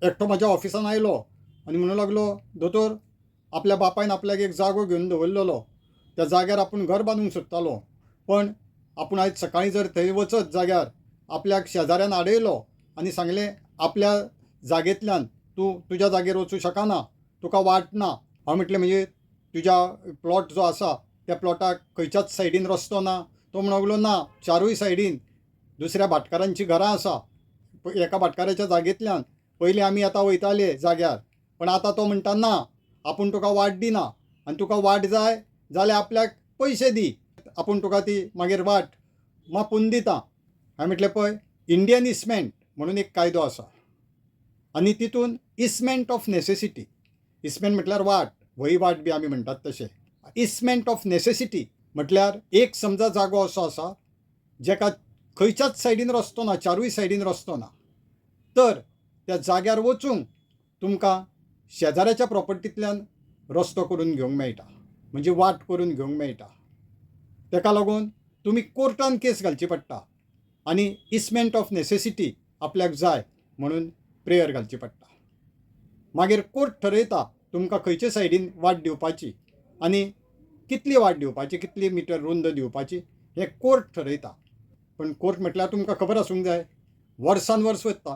एकटो म्हज्या ऑफिसान आयलो आनी म्हणूंक लागलो, दोतोर, आपल्या बापायन आपल्याक एक जागो घेवन दवरलेलो, त्या जाग्यार आपूण घर बांदूंक सोदतालो, पण आपूण आयज सकाळीं जर थंय वचत जाग्यार आपल्याक शेजाऱ्यान आडयलो आनी सांगलें, आपल्या जागेंतल्यान तूं तुज्या जागेर वचूं शकना, तुका वाट ना. हांव म्हटलें, म्हणजे तुज्या प्लॉट जो आसा त्या प्लॉटाक खंयच्याच सायडीन रस्तो ना? तो म्हणूंक लागलो, ना, चारूय सायडीन दुसऱ्या भाटकारांचीं घरां आसा. एका भाटकाराच्या जागेंतल्यान पयलीं आमी आतां वयताले जाग्यार, पण आतां तो म्हणटा, ना, आपूण तुका वाट दिना, आनी तुका वाट जाय जाल्यार आपल्याक पयशे दी, आपूण तुका ती मागीर वाट मापून दिता. हांवें म्हटलें, पळय, इंडियन इस्मेंट म्हणून एक कायदो आसा आनी तितून इस्मेंट ऑफ नेसेसिटी, इस्मेंट म्हटल्यार वाट, वही वाट बी आमी म्हणटात तशें. इस्मेंट ऑफ नेसेसिटी म्हटल्यार एक समजा जागो असो आसा जेका खंयच्याच सायडीन रस्तो ना, चारूय सायडीन रस्तो ना, तर त्या जाग्यार वचूंक तुमकां शेजाऱ्याच्या प्रॉपर्टींतल्यान रस्तो करून घेवंक मेळटा, म्हणजे वाट करून घेवंक मेळटा. ताका लागून तुमी कोर्टान केस घालची पडटा आनी इस्मेंट ऑफ नेसेसिटी आपल्याक जाय म्हणून प्रेयर घालची पडटा. मागीर कोर्ट ठरयता तुमकां खंयचे सायडीन वाट दिवपाची आनी कितली वाट दिवपाची, कितली मिटर रुंद दिवपाची, हें कोर्ट ठरयता. पण कोर्ट म्हटल्यार तुमकां खबर आसूंक जाय, वर्सान वर्स वता.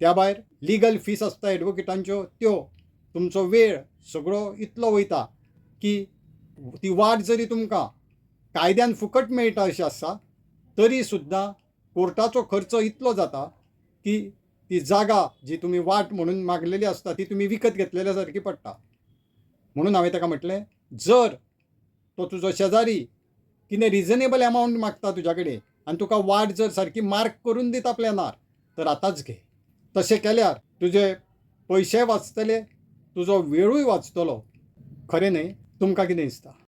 त्या भायर लिगल फीस आसता एडवोकेटांच्यो, त्यो, तुमचो वेळ सगळो इतलो वयता की ती वाट जरी तुमकां कायद्यान फुकट मेळटा अशी आसा, तरी सुद्दां कोर्टाचो खर्च इतलो जाता की ती जागा जी तुमी वाट म्हणून मागलेली आसता ती तुमी विकत घेतलेल्या सारकी पडटा. म्हणून हांवें ताका म्हटलें, जर तो तुजो शेजारी कितें रिजनेबल एमावंट मागता तुज्या कडेन आनी तुका वाट जर सारकी मार्क करून दिता प्लॅनार, तर आतांच घे. तशें केल्यार तुजे पयशेय वाचतले, तुजो वेळूय वाचतलो. खरें न्हय? तुमकां कितें दिसता?